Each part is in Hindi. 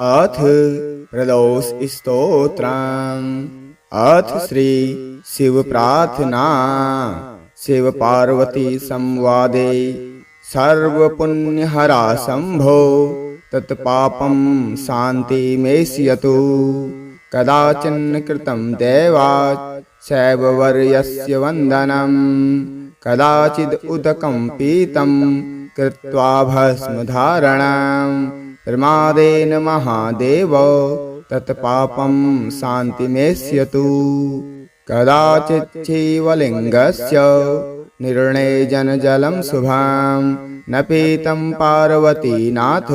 अथ प्रदोष स्तोत्रम्। अथ श्री शिव प्रार्थना। शिव पार्वती संवादे। सर्व पुण्यहरा शंभो तत्पापं शान्तिमेष्यतु। कदाचिन्न कृतं देवात् शैववर्यस्य वन्दनम्। कदाचिद् उदकं पीतं कृत्वा भस्मधारणम्। प्रमादेन महादेव तत्पापं शान्तिमेष्यतु। कदाचित् शिवलिङ्गस्य निर्णयजलं शुभं न पीतं पार्वतीनाथ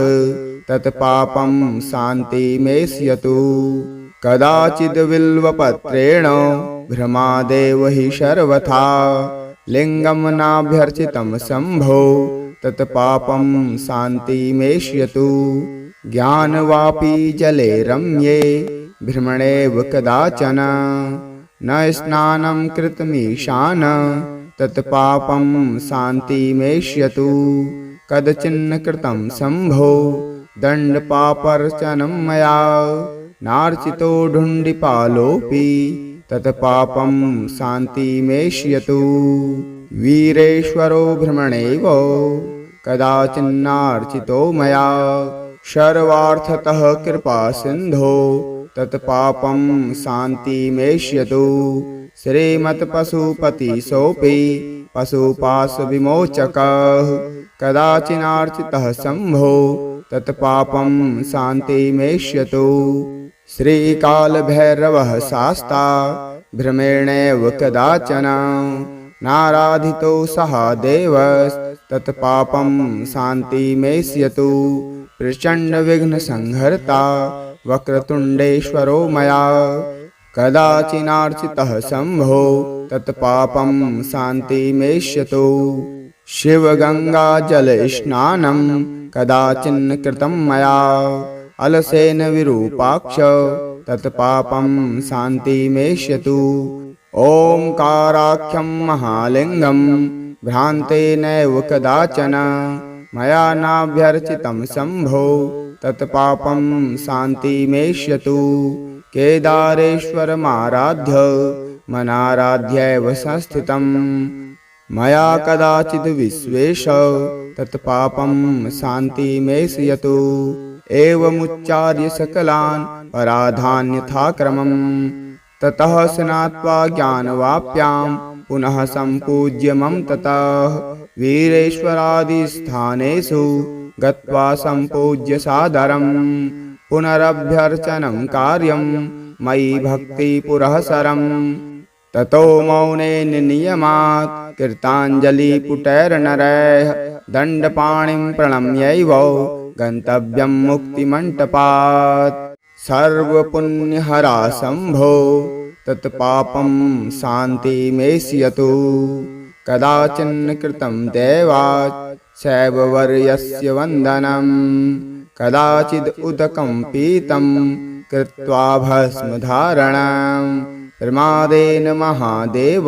तत्पापं शान्तिमेष्यतु। कदाचिद् बिल्वपत्रेण ब्रह्मदेव हि सर्वथा लिङ्गं नाभ्यर्चितं शम्भो तत्पापं शान्तिमेष्यतु। ज्ञानवापी जले रम्ये भ्रमणेव कदाचन न स्नानं कृतमीशान तत्पापं शान्तिमेष्यतु। कदचिन्न कृतं शम्भो दण्डपापर्चनं मया नार्चितो ढुण्डिपालोऽपि तत्पापं शान्तिमेष्यतु। वीरेश्वरो भ्रमणेव कदाचिन्नार्चितो मया सर्वार्थतः कृपासिन्धो तत्पापं शान्तिमेष्यतु। श्रीमत्पशुपतिसोऽपि पशुपाशविमोचकः कदाचिनार्चितः शम्भो तत्पापं शान्तिमेष्यतु। श्रीकालभैरवः शास्ता भ्रमेणैव कदाचन नाराधितो सः देवस्तत्पापं शान्तिमेष्यतु। प्रचण्डविघ्नसंहर्ता वक्रतुण्डेश्वरो मया कदाचिनार्चितः शम्भो तत्पापं शान्तिमेष्यतु। शिवगङ्गाजलस्नानं कदाचिन्न कृतं मया अलसेन विरूपाक्ष तत्पापं शान्तिमेष्यतु। ओंकाराख्यं महालिङ्गं भ्रान्तेनैव कदाचन मया नाभ्यर्चितं शम्भो तत्पापं शान्तिमेष्यतु। केदारेश्वरमाराध्य मनाराध्यैव संस्थितं मया कदाचिद् विश्वेश तत्पापं शान्तिमेष्यतु। एवमुच्चार्य सकलान् पराधान्यथाक्रमम् ततः स्नात्वा ज्ञानवाप्यां पुनः सम्पूज्य मम ततः वीरेश्वरादिस्थानेषु गत्वा सम्पूज्य सादरं पुनरभ्यर्चनं कार्यं मयि भक्तिपुरःसरं। ततो मौनेन नियमात् कृताञ्जलिपुटैर्नरैः दण्डपाणिं प्रणम्यैव गन्तव्यं मुक्तिमण्टपात्। सर्वपुण्यहरा शम्भो तत्पापं शान्तिमेष्यतु। कदाचिन्न कृतं देवात् शैववर्यस्य वन्दनम्। कदाचिद् उदकं पीतं कृत्वा भस्मधारणम्। प्रमादेन महादेव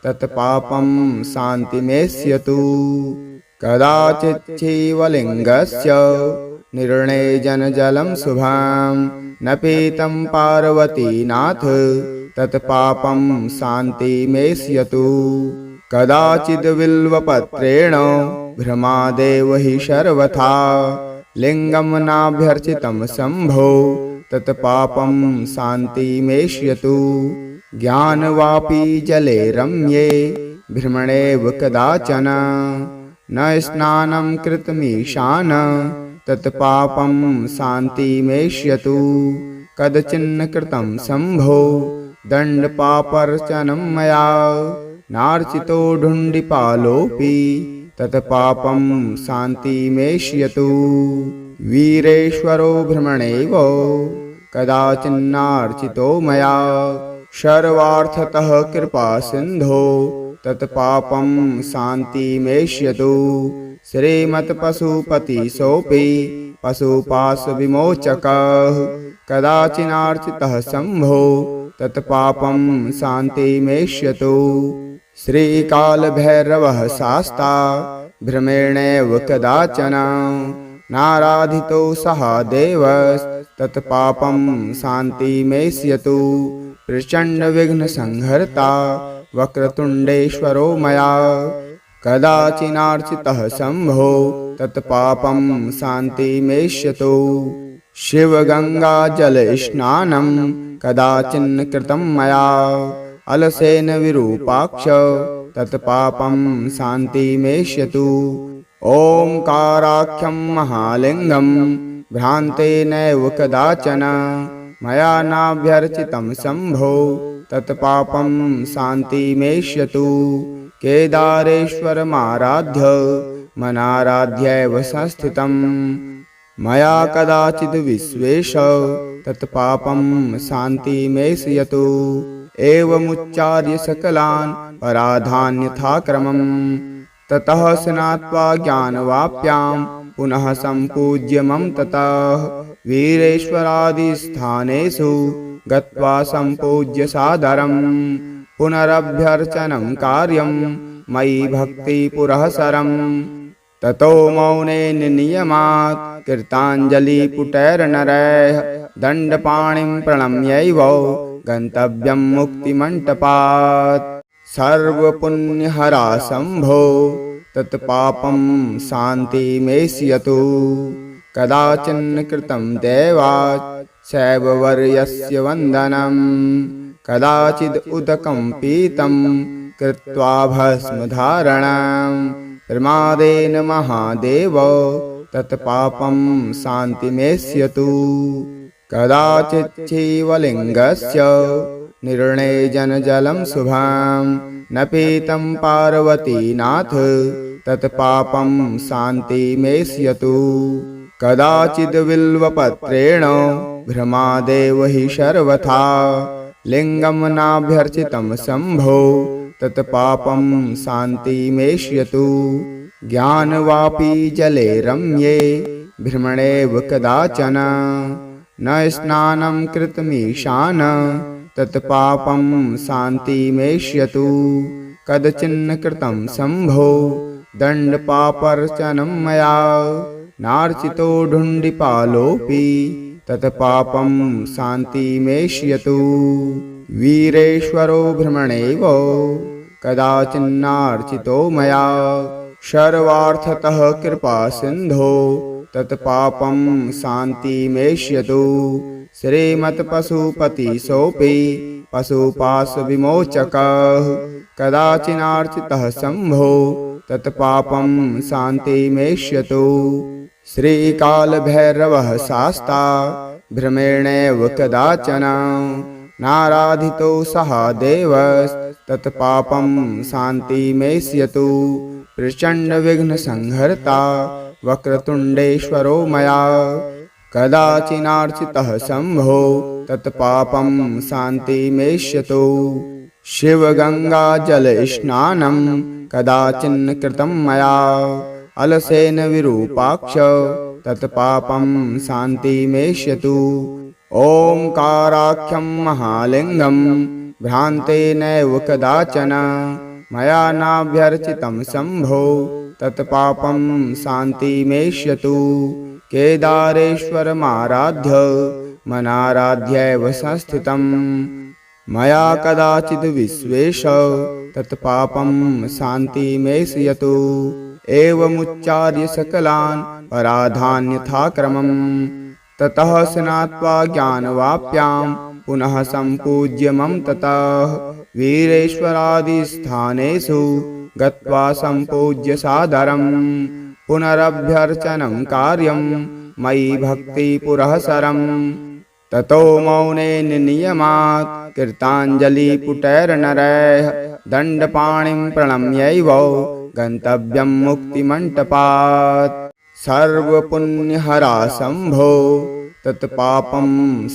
तत्पापं शान्तिमेष्यतु। कदाचित् शिवलिङ्गस्य निर्णयजलं शुभं न पीतं पार्वतीनाथ तत्पापं शान्तिमेष्यतु। कदाचिद् बिल्वपत्रेण ब्रह्मदेव हि सर्वथा लिङ्गं नाभ्यर्चितं शम्भो तत्पापं शान्तिमेष्यतु। ज्ञानवापी जले रम्ये भ्रमणेव कदाचन न स्नानं कृतमीशान तत्पापं शान्तिमेष्यतु। कदचिन्न कृतं शम्भो दण्डपापर्चनं मया नार्चितो ढुण्डिपालोऽपि तत्पापं शान्तिमेष्यतु। वीरेश्वरो भ्रमणेव कदाचिन्नार्चितो मया सर्वार्थतः कृपासिन्धो तत्पापं शान्तिमेष्यतु। श्रीमत्पशुपतिसोऽपि पशुपाशविमोचकः कदाचिनार्चितः शम्भो तत्पापं शान्तिमेष्यतु। श्रीकालभैरवः शास्ता भ्रमेणैव कदाचन नाराधितो सः देवस्तत्पापं शान्तिमेष्यतु प्रचण्डविघ्नसंहर्ता वक्रतुण्डेश्वरो मया कदाचिनार्चितः शम्भो तत्पापं शान्तिमेष्यतु शिवगङ्गाजलस्नानं कदाचिन्न कृतं मया अलसेन विरूपाक्ष तत्पापं शान्तिमेष्यतु ओंकाराख्यं महालिंगं भ्रान्तेनैव कदाचन मया नाभ्यर्चितं शम्भो तत्पापं शान्तिमेष्यतु केदारेश्वरमाराध्य मनाराध्यैव संस्थितं मया कदाचिद् विश्वेश तत्पापं शान्तिमेष्यतु एवमुच्चार्य सकलान् पराधान्यथाक्रमम् ततः स्नात्वा ज्ञानवाप्यां पुनः सम्पूज्य मम ततः वीरेश्वरादिस्थानेषु गत्वा सम्पूज्य सादरं पुनरभ्यर्चनं कार्यं मयि भक्तिपुरःसरं ततो मौनेन नियमात् कृताञ्जलिपुटैर्नरैः दण्डपाणिं प्रणम्यैव गन्तव्यं मुक्तिमण्टपात् सर्वपुण्यहरा शम्भो तत्पापं शान्तिमेष्यतु कदाचिन्न कृतं देवात् शैववर्यस्य वन्दनं कदाचिद् उदकं पीतं कृत्वा भस्मधारणं प्रमादेन महादेव तत्पापं शान्तिमेष्यतु कदाचित् शिवलिङ्गस्य निर्णयजनजलं शुभं न पीतं पार्वतीनाथ तत्पापं शान्तिमेष्यतु कदाचिद् बिल्वपत्रेण भ्रमादेव हि सर्वथा लिङ्गं नाभ्यर्चितं शम्भो तत्पापं शान्तिमेष्यतु ज्ञानवापी जले रम्ये भ्रमणेव कदाचन न स्नानं कृतमीशान तत्पापं शान्तिमेष्यतु कदचिन्न कृतं शम्भो दण्डपापर्चनं मया नार्चितो ढुण्डिपालोऽपि तत्पापं शान्तिमेष्यतु वीरेश्वरो भ्रमणेव कदाचिन्नार्चितो मया सर्वार्थतः कृपासिन्धो तत्पापं शान्तिमेष्यतु श्रीमत्पशुपतिसोऽपि पशुपाशविमोचकः कदाचिनार्चितः शम्भो तत्पापं शान्तिमेष्यतु श्रीकालभैरवः शास्ता भ्रमेणैव कदाचन नाराधितो सः देवस्तत्पापं शान्तिमेष्यतु प्रचण्डविघ्नसंहर्ता वक्रतुण्डेश्वरो मया कदाचिनार्चितः शम्भो तत्पापं शान्तिमेष्यतु शिवगङ्गाजलस्नानं कदाचिन्न कृतं मया अलसेन विरूपाक्ष तत्पापं शान्तिमेष्यतु ओंकाराख्यं महालिंगं भ्रान्तेनैव कदाचन मया नाभ्यर्चितं शम्भो तत्पापं शान्तिमेष्यतु केदारेश्वरमाराध्य मनाराध्यैव संस्थितं मया कदाचिद् विश्वेश तत्पापं शान्तिमेष्यतु एवमुच्चार्य सकलान् पराधान्यथाक्रमम् ततः स्नात्वा ज्ञानवाप्यां पुनः सम्पूज्य मम ततः वीरेश्वरादिस्थानेषु गत्वा सम्पूज्य सादरं पुनरभ्यर्चनं कार्यं मयि भक्तिपुरःसरं ततो मौनेन नियमात् कृताञ्जलिपुटैर्नरैः दण्डपाणिं प्रणम्यैव गन्तव्यं मुक्तिमण्टपात् सर्वपुण्यहरा शम्भो तत्पापं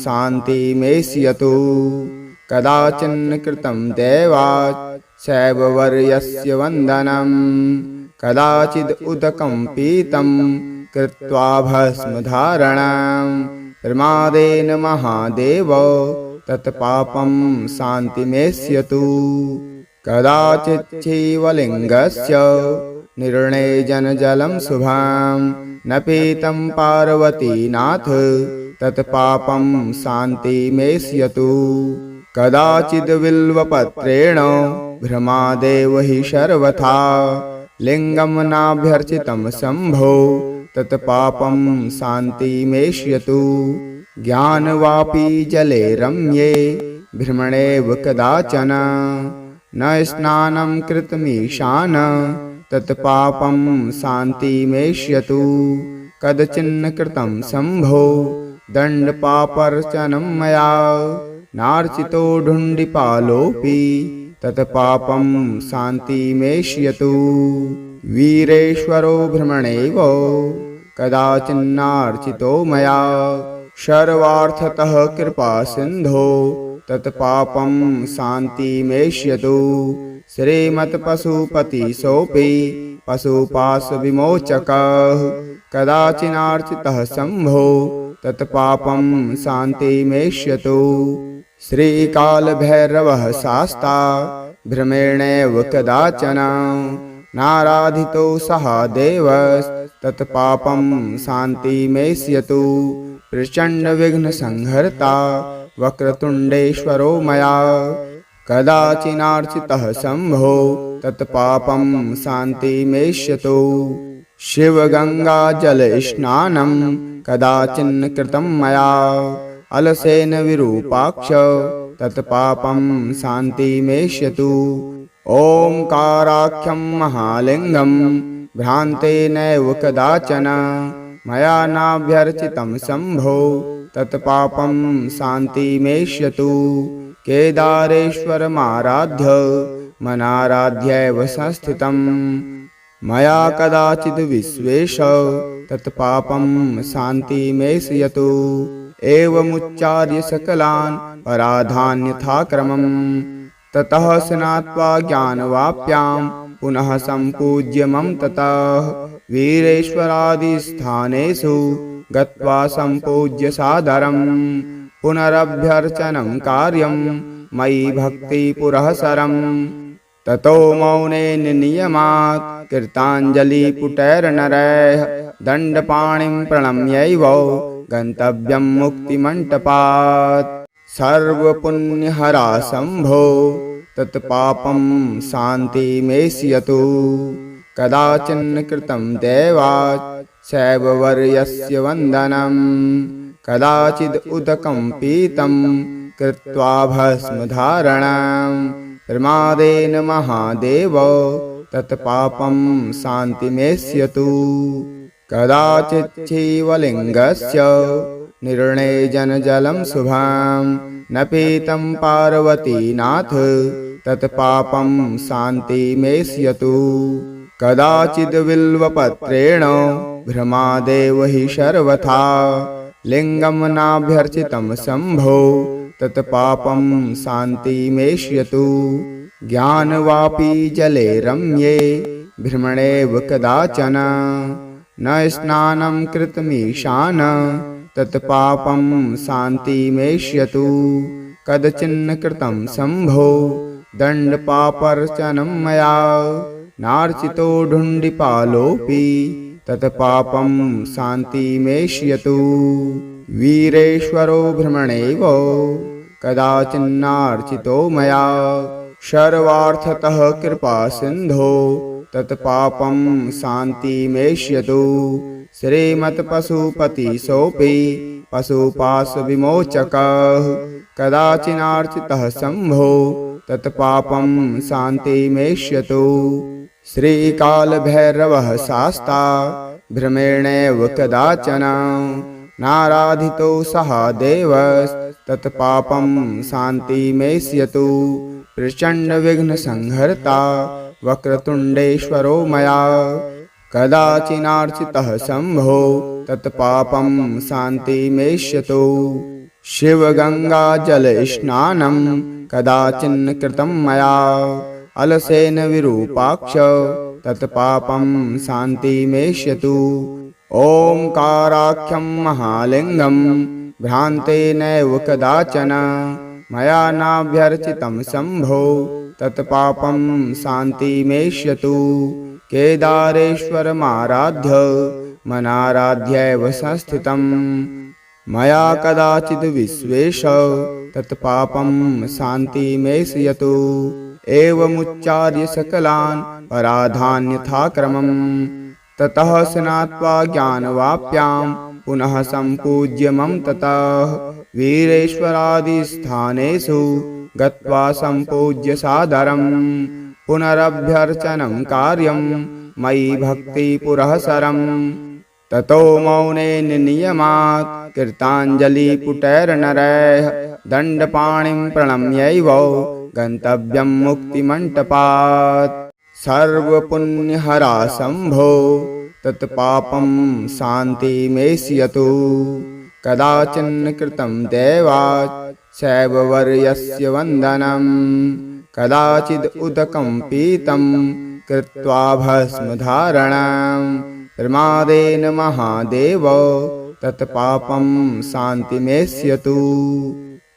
शान्तिमेष्यतु कदाचिन्न कृतं देवात् शैववर्यस्य वन्दनं कदाचिद् उदकं पीतं कृत्वा भस्मधारणं प्रमादेन महादेव तत्पापं शान्तिमेष्यतु कदाचित् शिवलिङ्गस्य निर्णेजनजलं शुभं न पीतं पार्वतीनाथ तत्पापं शान्तिमेष्यतु कदाचिद्बिल्वपत्रेण भ्रमादेव हि सर्वथा लिङ्गं नाभ्यर्चितं शम्भो तत्पापं शान्तिमेष्यतु ज्ञानवापि जले रम्ये भ्रमणेव कदाचन न स्नानं कृतमीशान तत्पापं शान्तिमेष्यतु कदचिन्न कृतं शम्भो दण्डपापर्चनं मया नार्चितो ढुण्डिपालोऽपि तत्पापं शान्तिमेष्यतु वीरेश्वरो भ्रमणेव कदाचिन्नार्चितो मया सर्वार्थतः कृपासिन्धो तत्पापं शान्तिमेष्यतु श्रीमत्पशुपतिसोऽपि पशुपाशविमोचकः कदाचिनार्चितः शम्भो तत्पापं शान्तिमेष्यतु श्रीकालभैरवः शास्ता भ्रमेणैव कदाचन नाराधितो सः देवस्तत्पापं शान्तिमेष्यतु प्रचण्डविघ्नसंहर्ता वक्रतुण्डेश्वरो मया कदाचिनार्चितः शम्भो तत्पापं शान्तिमेष्यतु शिवगङ्गाजलस्नानं कदाचिन्न कृतं मया अलसेन विरूपाक्ष तत्पापं शान्तिमेष्यतु ओंकाराख्यं महालिङ्गं भ्रान्तेनैव कदाचन मया नाभ्यर्चितं शम्भो तत्पापं शान्तिमेष्यतु केदारेश्वरमाराध्य मनाराध्यैव संस्थितं मया कदाचिद् विश्वेश तत्पापं शान्तिमेष्यतु एवमुच्चार्य सकलान् पराधान्यथाक्रमम् ततः स्नात्वा ज्ञानवाप्यां पुनः सम्पूज्य मम ततः वीरेश्वरादिस्थानेषु गत्वा सम्पूज्य सादरं पुनरभ्यर्चनं कार्यं मयि भक्तिपुरःसरम् ततो मौनेन नियमात् कृताञ्जलिपुटैर्नरैः दण्डपाणिं प्रणम्यैव गन्तव्यं मुक्तिमण्टपात् सर्वपुण्यहरा शम्भो तत्पापं शान्तिमेष्यतु कदाचिन्न कृतं देवात् शैववर्यस्य वन्दनं कदाचिद् उदकं पीतं कृत्वा भस्मधारणं प्रमादेन महादेव तत्पापं शान्तिमेष्यतु कदाचित् शिवलिङ्गस्य निर्णेजनजलं शुभं न पीतं पार्वतीनाथ तत्पापं शान्तिमेष्यतु कदाचिद् बिल्वपत्रेण भ्रमादेव हि सर्वथा लिङ्गं नाभ्यर्चितं शम्भो तत्पापं शान्तिमेष्यतु ज्ञानवापि जले रम्ये भ्रमणेव कदाचन न स्नानं कृतमीशान तत्पापं शान्तिमेष्यतु कदचिन्न कृतं शम्भो दण्डपापर्चनं मया नार्चितो ढुण्डिपालोऽपि तत्पापं शान्तिमेष्यतु वीरेश्वरो भ्रमणेव कदाचिन्नार्चितो मया सर्वार्थतः कृपासिन्धो तत्पापं शान्तिमेष्यतु श्रीमत्पशुपतिसोऽपि पशुपाशविमोचकः कदाचिनार्चितः शम्भो तत्पापं शान्तिमेष्यतु श्रीकालभैरवः शास्ता भ्रमेणैव कदाचन नाराधितो सः देवस्तत्पापं शान्तिमेष्यतु प्रचण्डविघ्नसंहर्ता वक्रतुण्डेश्वरो मया कदाचिनार्चितः शम्भो तत्पापं शान्तिमेष्यतु शिवगङ्गाजलस्नानं कदाचिन्न कृतं मया अलसेन विरूपाक्ष तत्पापं शान्तिमेष्यतु ओंकाराख्यं महालिङ्गं भ्रान्तेनैव कदाचन मया नाभ्यर्चितं शम्भो तत्पापं शान्तिमेष्यतु केदारेश्वरमाराध्य मनाराध्यैव संस्थितं मया कदाचिद् विश्वेश तत्पापं शान्तिमेष्यतु एवमुच्चार्य सकलान् पराधान्यथाक्रमं ततः स्नात्वा ज्ञानवाप्यां पुनः सम्पूज्य मम ततः वीरेश्वरादिस्थानेषु गत्वा सम्पूज्य सादरं पुनरभ्यर्चनं कार्यं मयि भक्तिपुरःसरं ततो मौनेन नियमात् कृताञ्जलिपुटैर्नरैः दण्डपाणिं प्रणम्यैव गन्तव्यं मुक्तिमण्टपात् सर्वपुण्यहरा शम्भो तत्पापं शान्तिमेष्यतु कदाचिन्न कृतं देवात् शैववर्यस्य वन्दनं कदाचिद् उदकं पीतं कृत्वा भस्मधारणं प्रमादेन महादेव तत्पापं शान्तिमेष्यतु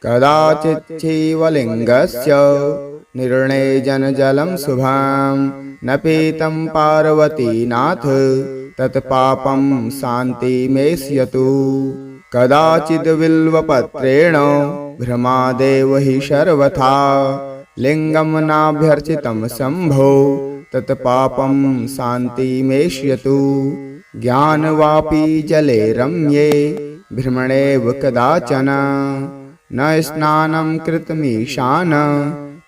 कदाचित् शिवलिङ्गस्य निर्णयजनजलं शुभं न पीतं पार्वतीनाथ तत्पापं शान्तिमेष्यतु कदाचिद् बिल्वपत्रेण भ्रमादेव हि सर्वथा लिङ्गं नाभ्यर्चितं शम्भो तत्पापं शान्तिमेष्यतु ज्ञानवापी जले रम्ये भ्रमणेव कदाचन न स्नानं कृतमीशान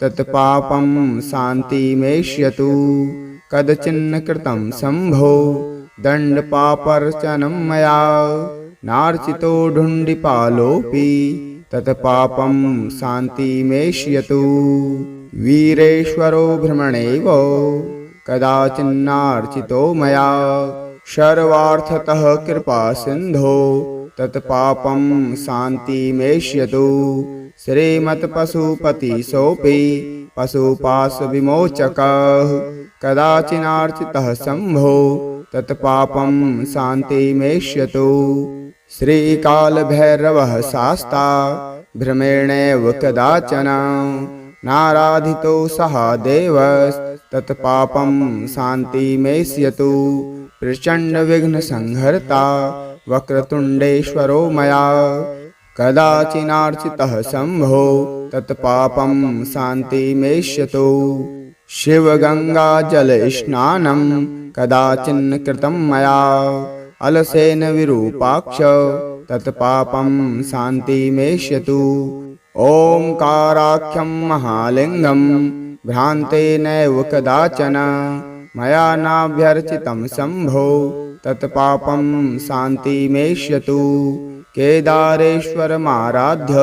तत्पापं शान्तिमेष्यतु कदचिन्न कृतं शम्भो दण्डपापर्चनं मया नार्चितो ढुण्डिपालोऽपि तत्पापं शान्तिमेष्यतु वीरेश्वरो भ्रमणेव कदाचिन्नार्चितो मया सर्वार्थतः कृपासिन्धो तत्पापं शान्तिमेष्यतु श्रीमत्पशुपतिसोऽपि पशुपाशविमोचकः कदाचिनार्चितः शम्भो तत्पापं शान्तिमेष्यतु श्रीकालभैरवः शास्ता भ्रमेणैव कदाचन नाराधितो सः देवस्तत्पापं शान्तिमेष्यतु प्रचण्डविघ्नसंहर्ता वक्रतुण्डेश्वरो मया कदाचिनार्चितः शम्भो तत्पापं शान्तिमेष्यतु शिवगङ्गाजलस्नानं कदाचिन्न कृतं मया अलसेन विरूपाक्ष तत्पापं शान्तिमेष्यतु ओंकाराख्यं महालिङ्गं भ्रान्तेनैव कदाचन मया नाभ्यर्चितं शम्भो तत्पापं शान्तिमेष्यतु केदारेश्वरमाराध्य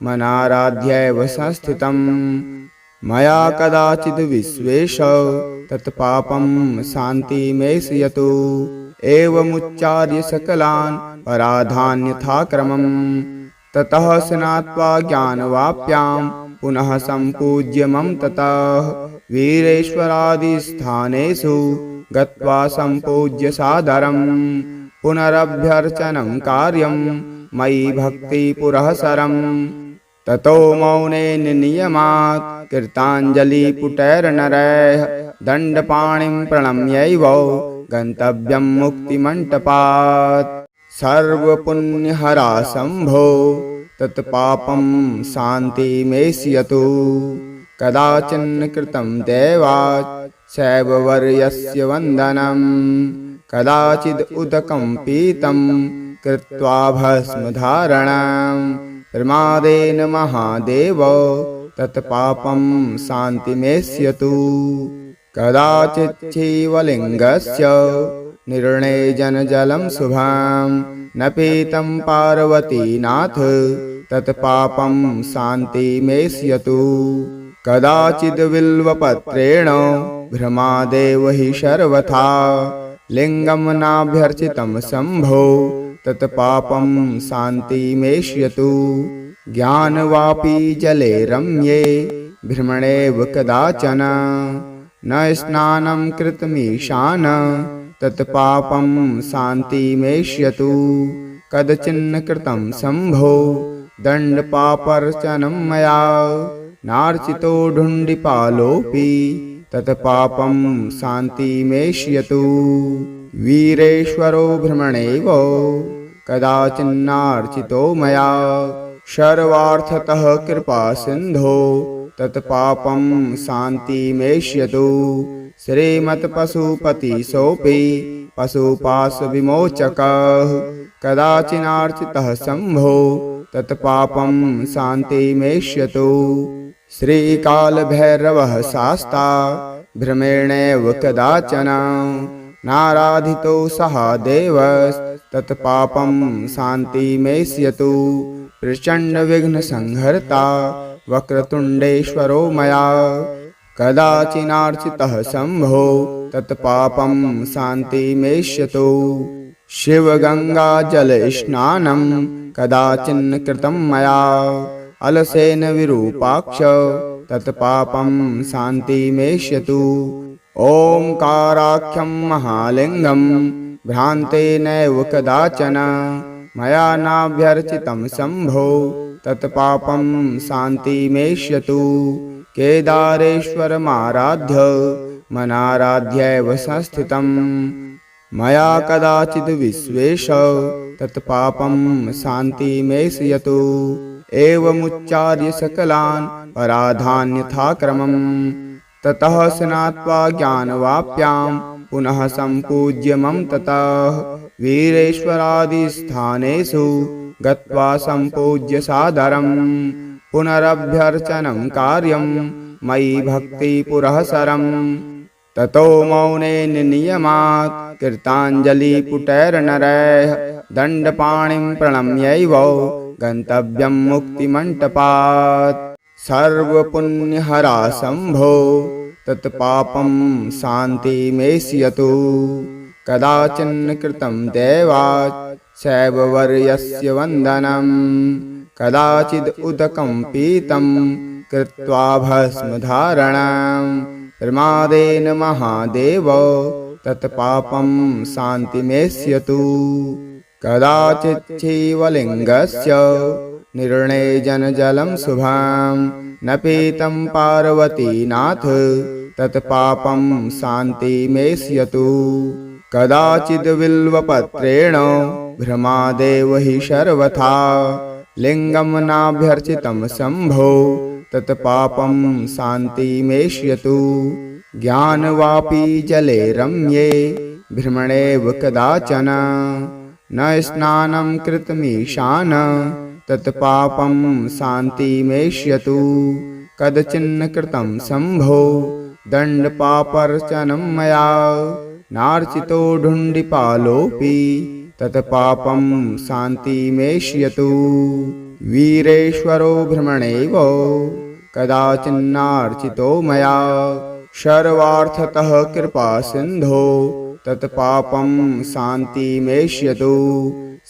मनाराध्यैव संस्थितं मया कदाचिद् विश्वेश तत्पापं शान्तिमेष्यतु एवमुच्चार्य सकलान् पराधान्यथाक्रमं ततः स्नात्वा ज्ञानवाप्यां पुनः सम्पूज्य मम ततः वीरेश्वरादिस्थानेषु गत्वा सम्पूज्य सादरं पुनरभ्यर्चनं कार्यं मयि भक्तिपुरःसरं ततो मौनेन नियमात् कृताञ्जलिपुटैर्नरैः दण्डपाणिं प्रणम्यैव गन्तव्यं मुक्तिमण्टपात् सर्वपुण्यहरा शम्भो तत्पापं शान्तिमेष्यतु कदाचिन्न कृतं देवात् शैववर्यस्य वन्दनं कदाचिद् उदकं पीतं कृत्वा भस्मधारणं प्रमादेन महादेव तत्पापं शान्तिमेष्यतु कदाचित् शिवलिङ्गस्य निर्णयजनजलं शुभं न पीतं पार्वतीनाथ तत्पापं शान्तिमेष्यतु कदाचिद् बिल्वपत्रेण भ्रमादेव हि सर्वथा लिङ्गं नाभ्यर्चितं शम्भो तत्पापं शान्तिमेष्यतु ज्ञानवापी जले रम्ये भ्रमणेव कदाचन न स्नानं कृतमीशान तत्पापं शान्तिमेष्यतु कदचिन्न कृतं शम्भो दण्डपापर्चनं मया नार्चितो ढुण्डिपालोऽपि तत्पापं शान्तिमेष्यतु। वीरेश्वरो भ्रमणैव कदाचिन्नार्चितो मया सर्वार्थतः कृपा सिन्धो तत्पापं शान्तिमेष्यतु। श्रीमत्पशुपतिसोऽपि पशुपाशविमोचकः कदाचिनार्चितः शम्भो तत्पापं शान्तिमेष्यतु। श्रीकालभैरवः शास्ता भ्रमेणैव कदाचन नाराधितो सः देवस्तत्पापं शान्तिमेष्यतु। प्रचण्डविघ्नसंहर्ता वक्रतुण्डेश्वरो मया कदाचिनार्चितः शम्भो तत्पापं शान्तिमेष्यतु। शिवगङ्गाजलस्नानं कदाचिन् कृतं मया अलसेन विरूपाक्ष तत्पापं शान्तिमेष्यतु। ओंकाराख्यं महालिङ्गं भ्रान्तेनैव कदाचन मया नाभ्यर्चितं शम्भो तत्पापं शान्तिमेष्यतु। केदारेश्वरमाराध्य मनाराध्यैव संस्थितं मया कदाचिद् विश्वेश तत्पापं शान्तिमेष्यतु। एवमुच्चार्य सकलान् पराधान्यथाक्रमं ततः स्नात्वा ज्ञानवाप्यां पुनः सम्पूज्य मम ततः वीरेश्वरादिस्थानेषु गत्वा सम्पूज्य सादरं पुनरभ्यर्चनं कार्यं मयि भक्तिपुरःसरं। ततो मौनेन नियमात् कृताञ्जलिपुटैर्नरैः दण्डपाणिं प्रणम्यैव गन्तव्यं मुक्तिमण्टपात्। सर्वपुण्यहरा शम्भो तत्पापं शान्तिमेष्यतु। कदाचिन् कृतं देवात् शैववर्यस्य वन्दनं कदाचिद् उदकं पीतं कृत्वा भस्मधारणं प्रमादेन महादेव तत्पापं शान्तिमेष्यतु। कदाचित् शिवलिङ्गस्य निर्णयजलं शुभं न पीतं पार्वतीनाथ तत्पापं शान्तिमेष्यतु। कदाचिद् बिल्वपत्रेण भ्रमादेव हि सर्वथा लिङ्गं नाभ्यर्चितं शम्भो तत्पापं शान्तिमेष्यतु। ज्ञानवापी जले रम्ये भ्रमणेव कदाचन न स्नानं कृतमीशान तत्पापं शान्तिमेष्यतु। कदचिन्न कृतं शम्भो दण्डपापर्चनं मया नार्चितो ढुण्डिपालोऽपि तत्पापं शान्तिमेष्यतु। वीरेश्वरो भ्रमणैव कदाचिन्नार्चितो मया सर्वार्थतः कृपा सिन्धो तत्पापं शान्तिमेष्यतु।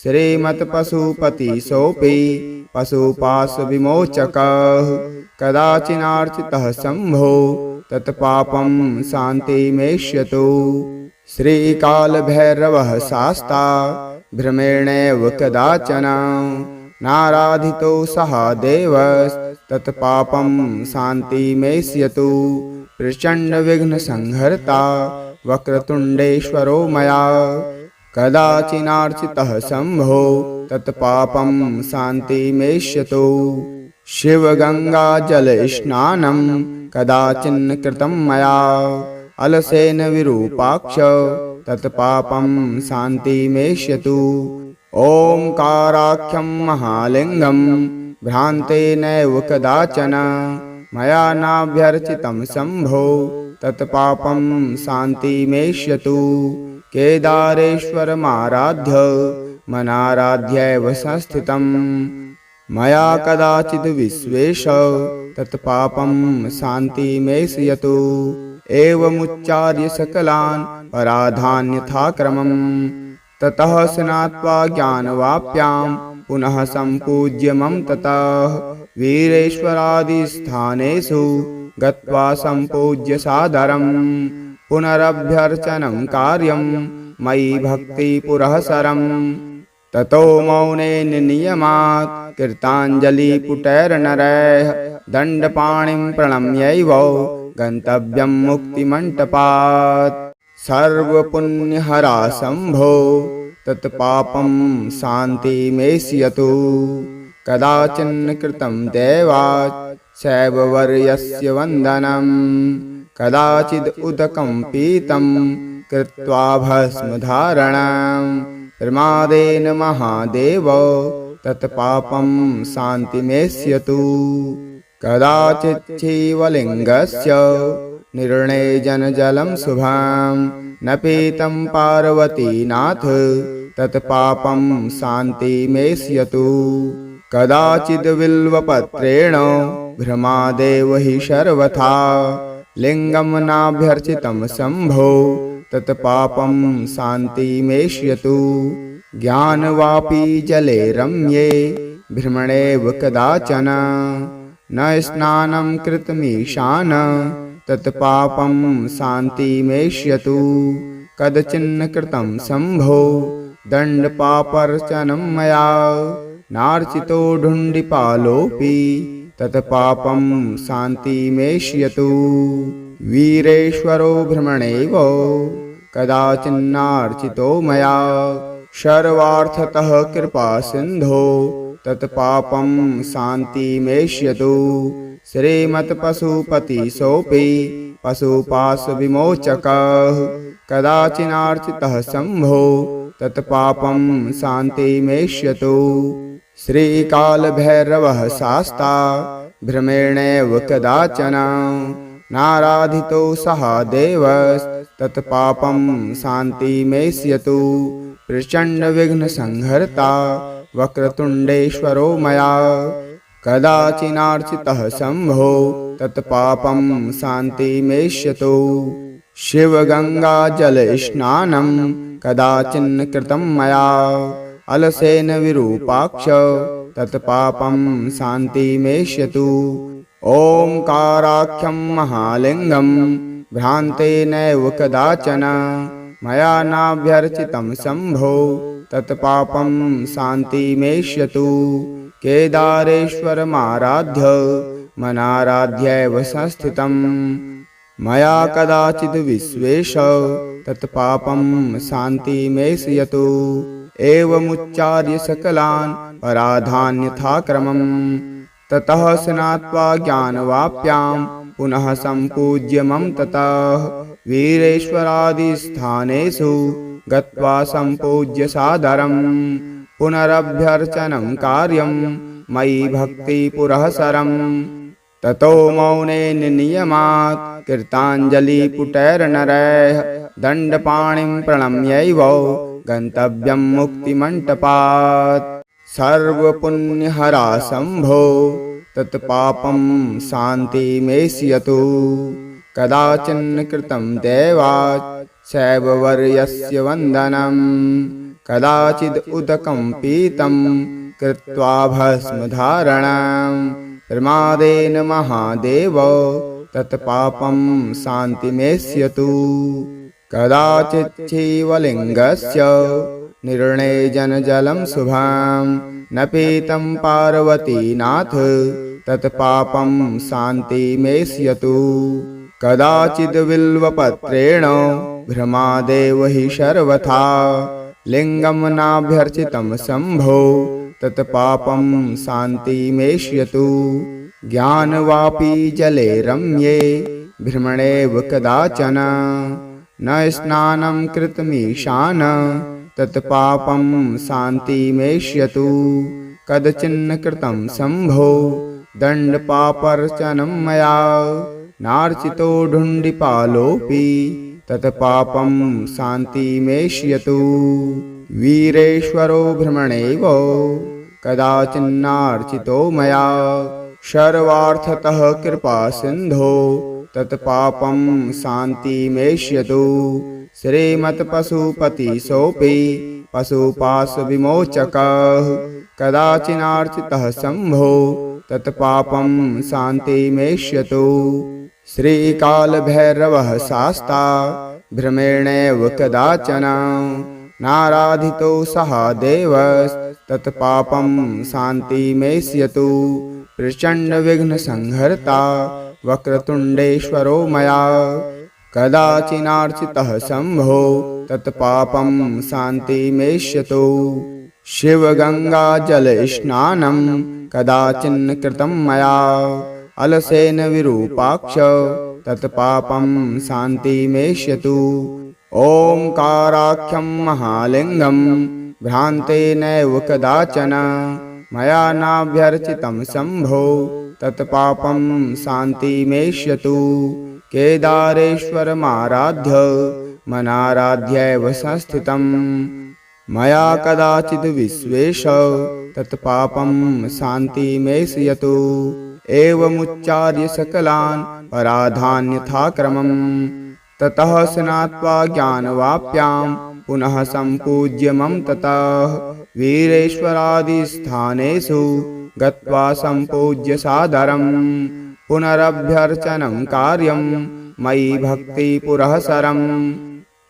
श्रीमत्पशुपतिसोऽपि पशुपाशविमोचकः कदाचिनार्चितः शम्भो तत्पापं शान्तिमेष्यतु। श्रीकालभैरवः शास्ता भ्रमेणैव कदाचन नाराधितो सः देवस्तत्पापं शान्तिमेष्यतु। प्रचण्डविघ्नसंहर्ता वक्रतुण्डेश्वरो मया कदाचिनार्चितः शम्भो तत्पापं शान्तिमेष्यतु। शिवगङ्गाजलस्नानं कदाचिन् कृतं मया अलसेन विरूपाक्ष तत्पापं शान्तिमेष्यतु। ओंकाराख्यं महालिङ्गं भ्रान्तेनैव कदाचन मया नाभ्यर्चितं शम्भो तत्पापं शान्तिमेष्यतु। केदारेश्वरमाराध्य मनाराध्यैव संस्थितं मया कदाचिद् विश्वेश तत्पापं शान्तिमेष्यतु। एवमुच्चार्य सकलान् पराधान्यथाक्रमं ततः स्नात्वा ज्ञानवाप्यां पुनः सम्पूज्य मम ततः वीरेश्वरादिस्थानेषु गत्वा सम्पूज्य सादरं पुनरभ्यर्चनं कार्यं मयि भक्तिपुरःसरं। ततो मौनेन नियमात् कृताञ्जलिपुटैर्नरैः दण्डपाणिं प्रणम्यैव गन्तव्यं मुक्तिमण्टपात्। सर्वपुण्यहरा शम्भो तत्पापं शान्तिमेष्यतु। कदाचिन्न कृतं देवात् शैववर्यस्य वन्दनं। कदाचिद् उदकं पीतं कृत्वा भस्मधारणं। प्रमादेन महादेव तत्पापं शान्तिमेष्यतु। कदाचित् शिवलिङ्गस्य निर्णयजलं शुभं न पीतं पार्वतीनाथ तत्पापं शान्तिमेष्यतु। कदाचिद् बिल्वपत्रेण ब्रह्मदेव हि सर्वथा लिङ्गं नाभ्यर्चितं शम्भो तत्पापं शान्तिमेष्यतु। ज्ञानवापी जले रम्ये भ्रमणेव कदाचन न स्नानं कृतमीशान तत्पापं शान्तिमेष्यतु। कदचिन्न कृतं शम्भो दण्डपापर्चनं मया नार्चितो ढुण्डिपालोऽपि तत्पापं शान्तिमेष्यतु। वीरेश्वरो भ्रमणेव कदाचिन्नार्चितो मया सर्वार्थतः कृपासिन्धो तत्पापं शान्तिमेष्यतु। श्रीमत्पशुपतिसोऽपि पशुपाशविमोचकः कदाचिनार्चितः शम्भो तत्पापं शान्तिमेष्यतु। श्रीकालभैरवः शास्ता भ्रमेणैव कदाचन नाराधितो सः देवस्तत्पापं शान्तिमेष्यतु। प्रचण्डविघ्नसंहर्ता वक्रतुण्डेश्वरो मया कदाचिनार्चितः शम्भो तत्पापं शान्तिमेष्यतु। शिवगङ्गाजलस्नानं कदाचिन्न कृतं मया अलसेन विरूपाक्ष तत्पापं शान्तिमेष्यतु। ओंकाराख्यं महालिङ्गं भ्रान्तेनैव कदाचन मया नाभ्यर्चितं शम्भो तत्पापं शान्तिमेष्यतु। केदारेश्वरमाराध्य मनाराध्यैव संस्थितं मया कदाचिद् विश्वेश तत्पापं शान्तिमेष्यतु। एवमुच्चार्य सकलान् पराधान्यथाक्रमं ततः स्नात्वा ज्ञानवाप्यां पुनः सम्पूज्य मम ततः वीरेश्वरादिस्थानेषु गत्वा सम्पूज्य सादरं पुनरभ्यर्चनं कार्यं मयि भक्तिपुरःसरं। ततो मौनेन नियमात् कृताञ्जलिपुटैर्नरैः दण्डपाणिं प्रणम्यैव गन्तव्यं मुक्तिमण्टपात्। सर्वपुण्यहरा शम्भो तत्पापं शान्तिमेष्यतु। कदाचिन्न कृतं देवात् शैववर्यस्य वन्दनं। कदाचिद् उदकं पीतं कृत्वा भस्मधारणं। प्रमादेन महादेव तत्पापं शान्तिमेष्यतु। कदाचित् शिवलिङ्गस्य निर्णयजलं शुभं न पीतं पार्वतीनाथ तत्पापं शान्तिमेष्यतु। कदाचिद् बिल्वपत्रेण ब्रह्मदेव हि सर्वथा लिङ्गं नाभ्यर्चितं शम्भो तत्पापं शान्तिमेष्यतु। ज्ञानवापी जले रम्ये भ्रमणेव कदाचन न स्नानं कृतमीशान तत्पापं शान्तिमेष्यतु। कदचिन्न कृतं शम्भो दण्डपापर्चनं मया नार्चितो ढुण्डिपालोऽपि तत्पापं शान्तिमेष्यतु। वीरेश्वरो भ्रमणेव कदाचिन्नार्चितो मया सर्वार्थतः कृपासिन्धो तत्पापं शान्तिमेष्यतु। श्रीमत्पशुपतिसोऽपि पशुपाशविमोचकः कदाचिनार्चितः शम्भो तत्पापं शान्तिमेष्यतु। श्रीकालभैरवः शास्ता भ्रमेणैव कदाचन नाराधितो सः देवस्तत्पापं शान्तिमेष्यतु। प्रचण्डविघ्नसंहर्ता वक्रतुण्डेश्वरो मया कदाचिनार्चितः शम्भो तत्पापं शान्तिमेष्यतु शिवगङ्गाजलस्नानं कदाचिन्न कृतं मया अलसेन विरूपाक्ष तत्पापं शान्तिमेष्यतु ओंकाराख्यं महालिंगं भ्रान्तेनैव कदाचन मया नाभ्यर्चितं शम्भो तत्पापं शान्तिमेष्यतु केदारेश्वरमाराध्य मनाराध्यैव संस्थितं मया कदाचिद् विश्वेश तत्पापं शान्तिमेष्यतु एवमुच्चार्य सकलान् पराधान्यथाक्रमम् ततः स्नात्वा ज्ञानवाप्यां पुनः सम्पूज्य मम ततः वीरेश्वरादिस्थानेषु गत्वा सम्पूज्य सादरं पुनरभ्यर्चनं कार्यं मयि भक्तिपुरःसरम्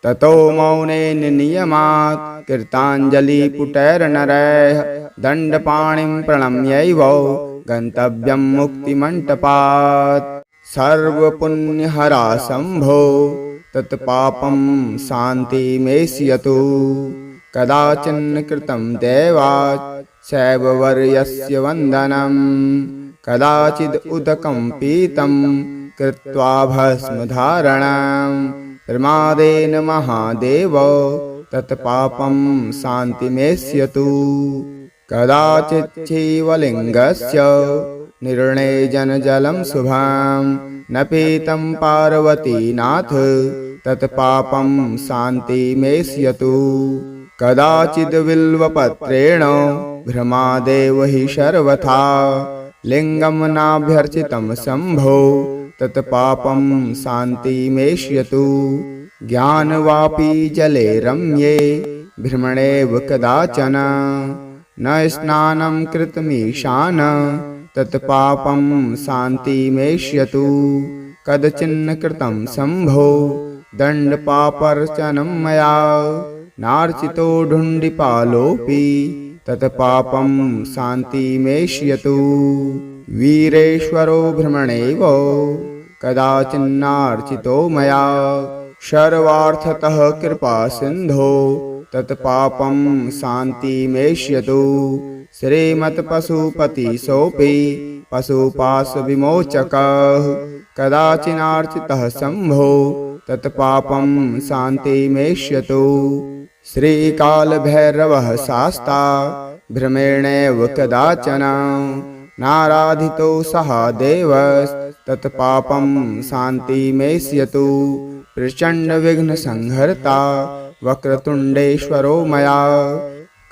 ततो मौनेन नियमात् कृताञ्जलिपुटैर्नरैः दण्डपाणिं प्रणम्यैव गन्तव्यं मुक्तिमण्टपात् सर्वपुण्यहरा शम्भो तत्पापं शान्तिमेष्यतु कदाचिन्न कृतं देवात् शैववर्यस्य वन्दनं कदाचिद् उदकं पीतं कृत्वा भस्मधारणं प्रमादेन महादेव तत्पापं शान्तिमेष्यतु कदाचित् शिवलिङ्गस्य निर्णयजनजलं शुभं न पीतं पार्वतीनाथ तत्पापं शान्तिमेष्यतु कदाचिद् बिल्वपत्रेण भ्रमादेव हि सर्वथा लिङ्गं नाभ्यर्चितं शम्भो तत्पापं शान्तिमेष्यतु ज्ञानवापी जले रम्ये भ्रमणेव कदाचन न स्नानं कृतमीशान तत्पापं शान्तिमेष्यतु कदचिन्न कृतं शम्भो दण्डपापर्चनं मया नार्चितो ढुण्डिपालोऽपि तत्पापं शान्तिमेष्यतु वीरेश्वरो भ्रमणेव कदाचिन्नार्चितो मया सर्वार्थतः कृपासिन्धो तत्पापं शान्तिमेष्यतु श्रीमत्पशुपतिसोऽपि पशुपाशविमोचकः कदाचिनार्चितः शम्भो तत्पापं शान्तिमेष्यतु श्रीकालभैरवः शास्ता भ्रमेणैव कदाचन नाराधितो सः देवस्तत्पापं शान्तिमेष्यतु प्रचण्डविघ्नसंहर्ता वक्रतुण्डेश्वरो मया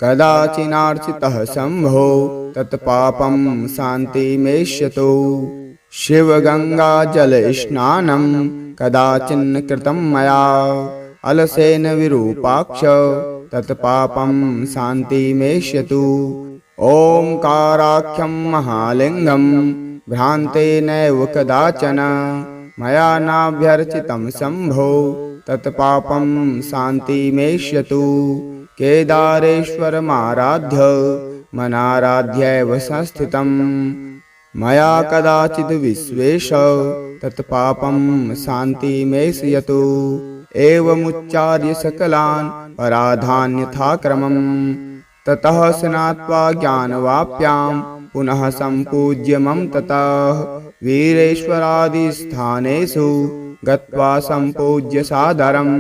कदाचिनार्चितः शम्भो तत्पापं शान्तिमेष्यतु शिवगङ्गाजलस्नानं कदाचिन्न कृतं मया अलसेन विरूपाक्ष तत्पापं शान्तिमेष्यतु ओंकाराख्यं महालिंगं भ्रान्तेनैव कदाचन मया नाभ्यर्चितं शम्भो तत्पापं शान्तिमेष्यतु केदारेश्वरमाराध्य मनाराध्यैव संस्थितं मया कदाचिद् विश्वेश तत्पापं शान्तिमेष्यतु एवमुच्चार्य सकलान् पराधान्यथाक्रमम् ततः स्नात्वा ज्ञानवाप्यां पुनः सम्पूज्य मम ततः वीरेश्वरादिस्थानेषु गत्वा सम्पूज्य सादरं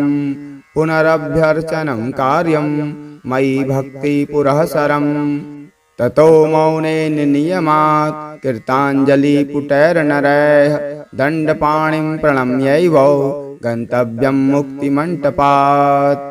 पुनरभ्यर्चनं कार्यं मयि भक्तिपुरःसरम् ततो मौनेन नियमात् कृताञ्जलिपुटैर्नरैः दण्डपाणिं प्रणम्यैव गन्तव्यं मुक्तिमण्टपात्।